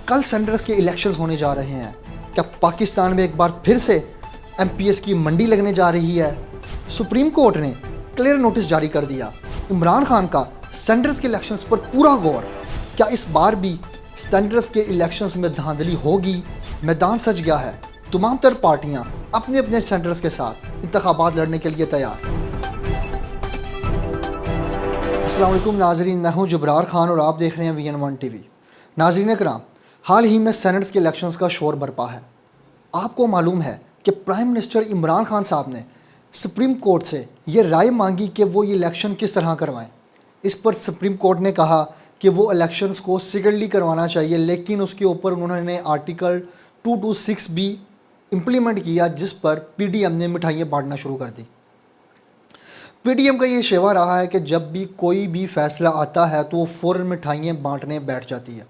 کل سینٹرز کے الیکشنز ہونے جا رہے ہیں. کیا پاکستان میں ایک بار پھر سے ایم پی ایس کی منڈی لگنے جا رہی ہے؟ سپریم کورٹ نے کلیئر نوٹس جاری کر دیا. عمران خان کا سینٹرز کے الیکشنز پر پورا غور. کیا اس بار بھی سینٹرز کے الیکشنز میں دھاندلی ہوگی؟ میدان سج گیا ہے. تمام تر پارٹیاں اپنے اپنے سینٹرز کے ساتھ انتخابات لڑنے کے لیے تیار. السلام علیکم ناظرین، میں ہوں جبرار خان اور آپ دیکھ رہے ہیں VN1 TV. ناظرین کرام، حال ہی میں سینٹرز کے الیکشنز کا شور برپا ہے. آپ کو معلوم ہے کہ پرائم منسٹر عمران خان صاحب نے سپریم کورٹ سے یہ رائے مانگی کہ وہ یہ الیکشن کس طرح کروائیں. اس پر سپریم کورٹ نے کہا کہ وہ الیکشنز کو سیکرٹلی کروانا چاہیے، لیکن اس کے اوپر انہوں نے آرٹیکل 226 بھی امپلیمنٹ کیا، جس پر PDM نے مٹھائیاں بانٹنا شروع کر دی. PDM کا یہ شیوا رہا ہے کہ جب بھی کوئی بھی فیصلہ آتا ہے تو وہ فوراً مٹھائیاں بانٹنے بیٹھ جاتی ہے.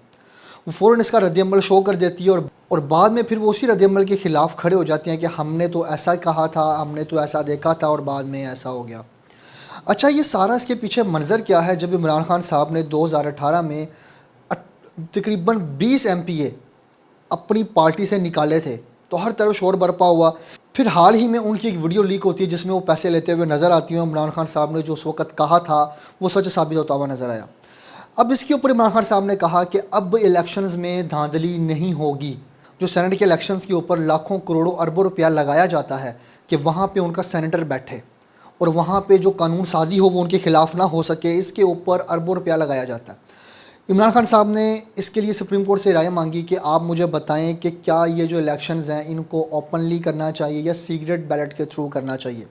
وہ فوراً اس کا رد عمل شو کر دیتی ہے اور بعد میں پھر وہ اسی رد عمل کے خلاف کھڑے ہو جاتے ہیں کہ ہم نے تو ایسا کہا تھا، ہم نے تو ایسا دیکھا تھا اور بعد میں ایسا ہو گیا. اچھا، یہ سارا اس کے پیچھے منظر کیا ہے؟ جب عمران خان صاحب نے 2018 میں تقریباً 20 MPA اپنی پارٹی سے نکالے تھے تو ہر طرف شور برپا ہوا. پھر حال ہی میں ان کی ایک ویڈیو لیک ہوتی ہے جس میں وہ پیسے لیتے ہوئے نظر آتی ہیں. عمران خان صاحب نے جو اس وقت کہا تھا وہ سچ ثابت ہوتا ہوا نظر آیا. اب اس کے اوپر عمران خان صاحب نے کہا کہ اب الیکشنز میں دھاندلی نہیں ہوگی. جو سینٹ کے الیکشنز کے اوپر لاکھوں کروڑوں اربوں روپیہ لگایا جاتا ہے کہ وہاں پہ ان کا سینیٹر بیٹھے اور وہاں پہ جو قانون سازی ہو وہ ان کے خلاف نہ ہو سکے، اس کے اوپر اربوں روپیہ لگایا جاتا ہے. عمران خان صاحب نے اس کے لیے سپریم کورٹ سے رائے مانگی کہ آپ مجھے بتائیں کہ کیا یہ جو الیکشنز ہیں ان کو اوپنلی کرنا چاہیے یا سیکرٹ بیلٹ کے تھرو کرنا چاہیے.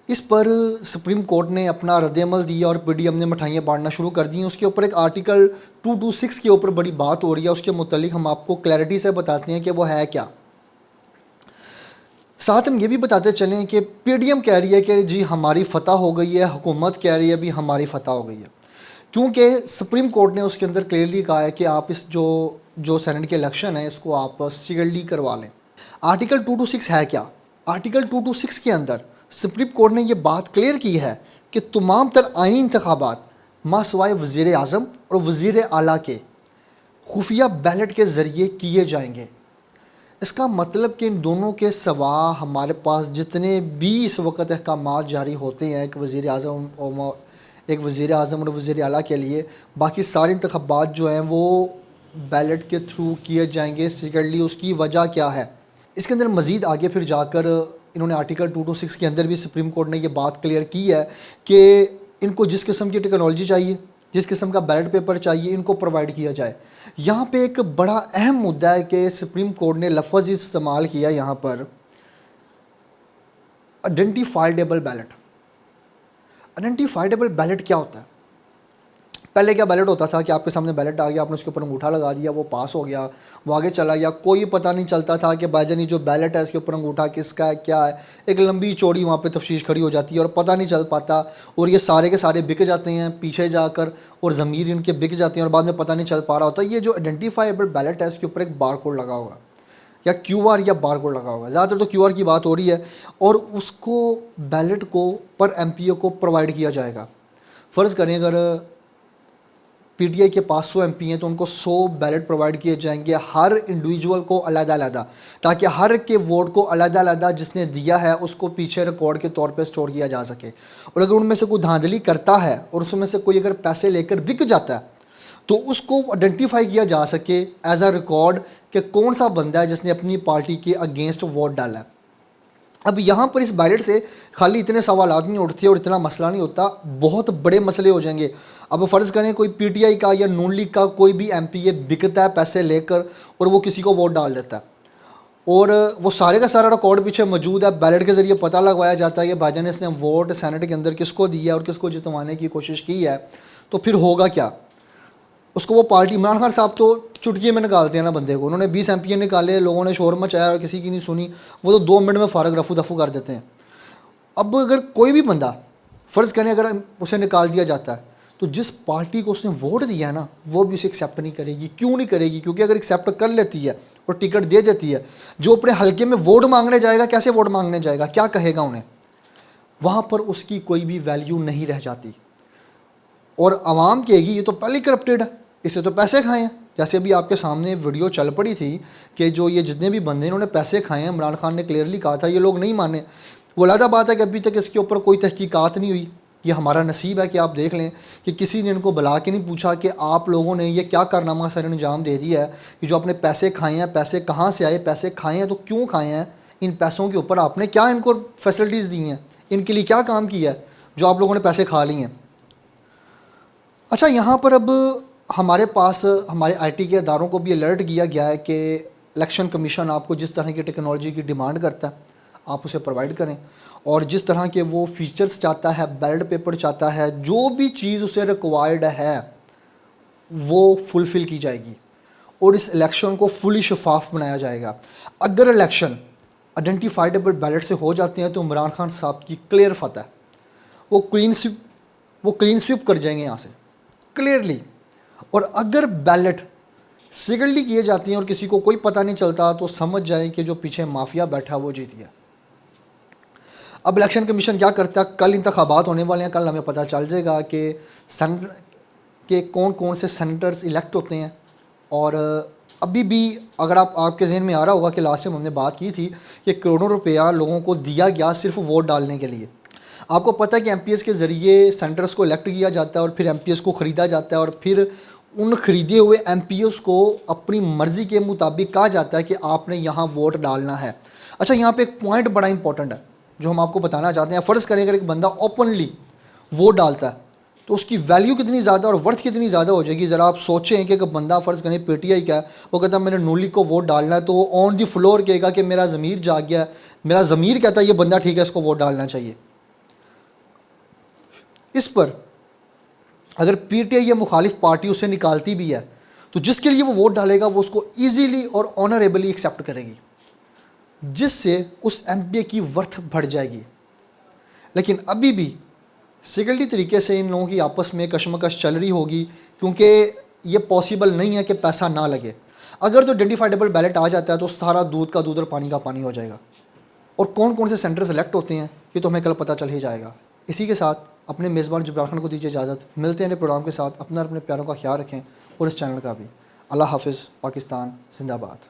اس پر سپریم کورٹ نے اپنا رد عمل دیا اور PDM نے مٹھائیاں بانٹنا شروع کر دیں. اس کے اوپر ایک آرٹیکل 226 کے اوپر بڑی بات ہو رہی ہے. اس کے متعلق ہم آپ کو کلیئرٹی سے بتاتے ہیں کہ وہ ہے کیا. ساتھ ہم یہ بھی بتاتے چلیں کہ PDM کہہ رہی ہے کہ جی ہماری فتح ہو گئی ہے، حکومت کہہ رہی ہے بھی ہماری فتح ہو گئی ہے، کیونکہ سپریم کورٹ نے اس کے اندر کلیئرلی کہا ہے کہ آپ اس جو سینٹ کے الیکشن ہے اس کو آپ سیکرٹلی کروا لیں. آرٹیکل 226 ہے کیا؟ آرٹیکل 226 کے اندر سپریم کورٹ نے یہ بات کلیئر کی ہے کہ تمام تر آئینی انتخابات ما سوائے وزیر اعظم اور وزیر اعلیٰ کے خفیہ بیلٹ کے ذریعے کیے جائیں گے. اس کا مطلب کہ ان دونوں کے سوا ہمارے پاس جتنے بھی اس وقت احکامات جاری ہوتے ہیں ایک وزیر اعظم اور وزیر اعلیٰ کے لیے، باقی سارے انتخابات جو ہیں وہ بیلٹ کے تھرو کیے جائیں گے سیکرٹلی. اس کی وجہ کیا ہے؟ اس کے اندر مزید آگے پھر جا کر انہوں نے آرٹیکل 226 کے اندر بھی سپریم کورٹ نے یہ بات کلیئر کی ہے کہ ان کو جس قسم کی ٹیکنالوجی چاہیے، جس قسم کا بیلٹ پیپر چاہیے، ان کو پرووائڈ کیا جائے. یہاں پہ ایک بڑا اہم مدعا ہے کہ سپریم کورٹ نے لفظ استعمال کیا یہاں پر آئیڈینٹیفائیبل بیلٹ. آئیڈینٹیفائیبل بیلٹ کیا ہوتا ہے؟ پہلے کیا بیلٹ ہوتا تھا کہ آپ کے سامنے بیلٹ آ گیا، آپ نے اس کے اوپر انگوٹھا لگا دیا، وہ پاس ہو گیا، وہ آگے چلا گیا، کوئی پتہ نہیں چلتا تھا کہ بھائی جان جو بیلٹ ہے اس کے اوپر انگوٹھا کس کا ہے، کیا ہے. ایک لمبی چوڑی وہاں پہ تفتیش کھڑی ہو جاتی ہے اور پتہ نہیں چل پاتا، اور یہ سارے کے سارے بک جاتے ہیں پیچھے جا کر اور ضمیر ان کے بک جاتے ہیں اور بعد میں پتہ نہیں چل پا رہا ہوتا. یہ جو آئیڈینٹیفائیبل بیلٹ ہے اس کے اوپر ایک بار کوڈ لگا ہوگا یا QR یا بار کوڈ لگا ہوگا. زیادہ تر تو QR کی بات ہو رہی ہے، اور اس کو بیلٹ کو پر MPA کو پرووائڈ کیا جائے گا. فرض کریں اگر PTI کے پاس 100 MP ہیں تو ان کو 100 بیلٹ پرووائڈ کیے جائیں گے ہر انڈیویجول کو علیحدہ علیحدہ، تاکہ ہر کے ووٹ کو علیحدہ علیحدہ جس نے دیا ہے اس کو پیچھے ریکارڈ کے طور پہ سٹور کیا جا سکے. اور اگر ان میں سے کوئی دھاندلی کرتا ہے اور اس میں سے کوئی اگر پیسے لے کر بک جاتا ہے تو اس کو آئیڈینٹیفائی کیا جا سکے ایز اے ریکارڈ کہ کون سا بندہ ہے جس نے اپنی پارٹی کے اگینسٹ ووٹ ڈالا ہے. اب یہاں پر اس بیلٹ سے خالی اتنے سوالات نہیں اٹھتے اور اتنا مسئلہ نہیں ہوتا، بہت بڑے مسئلے ہو جائیں گے. اب فرض کریں کوئی PTI کا یا نون لیگ کا کوئی بھی MPA بکتا ہے پیسے لے کر اور وہ کسی کو ووٹ ڈال دیتا ہے، اور وہ سارے کا سارا ریکارڈ پیچھے موجود ہے، بیلٹ کے ذریعے پتہ لگوایا جاتا ہے کہ بھائی جان اس نے ووٹ سینٹ کے اندر کس کو دیا اور کس کو جتوانے کی کوشش کی ہے، تو پھر ہوگا کیا؟ اس کو وہ پارٹی عمران خان صاحب تو چٹکی میں نکالتے ہیں نا بندے کو. انہوں نے 20 MPA نکالے، لوگوں نے شور مچایا اور کسی کی نہیں سنی، وہ تو 2 منٹ میں فارغ رفو دفو کر دیتے ہیں. اب اگر کوئی بھی بندہ فرض کریں اگر اسے نکال دیا جاتا ہے تو جس پارٹی کو اس نے ووٹ دیا ہے نا وہ بھی اسے ایکسیپٹ نہیں کرے گی. کیوں نہیں کرے گی؟ کیونکہ اگر ایکسیپٹ کر لیتی ہے اور ٹکٹ دے دیتی ہے، جو اپنے حلقے میں ووٹ مانگنے جائے گا کیسے ووٹ مانگنے جائے گا، کیا کہے گا انہیں؟ وہاں پر اس کی کوئی بھی ویلیو نہیں رہ جاتی. اور عوام کہے گی یہ تو پہلے کرپٹڈ ہے، اس سے تو پیسے کھائے ہیں، جیسے ابھی آپ کے سامنے ویڈیو چل پڑی تھی کہ جو یہ جتنے بھی بندے انہوں نے پیسے کھائے ہیں، عمران خان نے کلیئرلی کہا تھا یہ لوگ نہیں مانے. وہ علیحدہ بات ہے کہ ابھی تک اس کے اوپر کوئی تحقیقات نہیں ہوئی. یہ ہمارا نصیب ہے کہ آپ دیکھ لیں کہ کسی نے ان کو بلا کے نہیں پوچھا کہ آپ لوگوں نے یہ کیا کارنامہ سر انجام دے دیا ہے کہ جو آپ نے پیسے کھائے ہیں، پیسے کہاں سے آئے، پیسے کھائے ہیں تو کیوں کھائے ہیں، ان پیسوں کے اوپر آپ نے کیا ان کو فیسلٹیز دی ہیں، ان کے لیے کیا کام کیا ہے جو آپ لوگوں نے پیسے کھا لی ہیں. اچھا، یہاں پر اب ہمارے پاس ہمارے آئی ٹی کے اداروں کو بھی الرٹ کیا گیا ہے کہ الیکشن کمیشن آپ کو جس طرح کی ٹیکنالوجی کی ڈیمانڈ کرتا ہے آپ اسے پرووائڈ کریں، اور جس طرح کے وہ فیچرز چاہتا ہے، بیلٹ پیپر چاہتا ہے، جو بھی چیز اسے ریکوائرڈ ہے وہ فلفل کی جائے گی اور اس الیکشن کو فلی شفاف بنایا جائے گا. اگر الیکشن آئیڈینٹیفائڈیبل بیلٹ سے ہو جاتے ہیں تو عمران خان صاحب کی کلیئر فتح ہے، وہ کلین سویپ کر جائیں گے یہاں سے کلیئرلی. اور اگر بیلٹ سیکرٹلی کیے جاتے ہیں اور کسی کو کوئی پتہ نہیں چلتا تو سمجھ جائیں کہ جو پیچھے مافیا بیٹھا وہ جیت گیا. اب الیکشن کمیشن کیا کرتا ہے، کل انتخابات ہونے والے ہیں، کل ہمیں پتہ چل جائے گا کہ کون کون سے سینیٹرز الیکٹ ہوتے ہیں. اور ابھی بھی اگر آپ کے ذہن میں آ رہا ہوگا کہ لاسٹ ٹائم ہم نے بات کی تھی کہ کروڑوں روپیہ لوگوں کو دیا گیا صرف ووٹ ڈالنے کے لیے. آپ کو پتہ ہے کہ ایم پی ایس کے ذریعے سینٹرز کو الیکٹ کیا جاتا ہے اور پھر ایم پی ایس کو خریدا جاتا ہے اور پھر ان خریدے ہوئے ایم پی ایس کو اپنی مرضی کے مطابق کہا جاتا ہے کہ آپ نے یہاں ووٹ ڈالنا ہے. اچھا، یہاں پہ ایک پوائنٹ بڑا امپورٹنٹ ہے جو ہم آپ کو بتانا چاہتے ہیں. فرض کریں اگر ایک بندہ اوپنلی ووٹ ڈالتا ہے تو اس کی ویلیو کتنی زیادہ اور ورتھ کتنی زیادہ ہو جائے گی. ذرا آپ سوچیں کہ ایک بندہ فرض کریں پی ٹی آئی کا ہے، وہ کہتا ہے میں نے نون لیگ کو ووٹ ڈالنا ہے، تو وہ آن دی فلور کہے گا کہ میرا ضمیر جاگ گیا ہے، میرا ضمیر کہتا ہے یہ بندہ ٹھیک ہے، اس کو ووٹ ڈالنا چاہیے. اس پر اگر پی ٹی آئی یا مخالف پارٹی اسے نکالتی بھی ہے تو جس کے لیے وہ ووٹ ڈالے گا وہ اس کو ایزیلی اور آنریبلی ایکسیپٹ کرے گی، جس سے اس ایم پی اے کی ورتھ بڑھ جائے گی. لیکن ابھی بھی سیکرٹری طریقے سے ان لوگوں کی آپس میں کشمکش چل رہی ہوگی کیونکہ یہ پاسبل نہیں ہے کہ پیسہ نہ لگے. اگر تو آئیڈینٹیفائڈیبل بیلٹ آ جاتا ہے تو سارا دودھ کا دودھ اور پانی کا پانی ہو جائے گا. اور کون کون سے سینٹر سلیکٹ ہوتے ہیں یہ تو ہمیں کل پتہ چل ہی جائے گا. اسی کے ساتھ اپنے میزبان جبران خان کو دیجیے اجازت. ملتے ہیں پروگرام کے ساتھ. اپنا اور اپنے پیاروں کا خیال رکھیں اور اس چینل کا بھی. اللہ حافظ. پاکستان زندہ باد.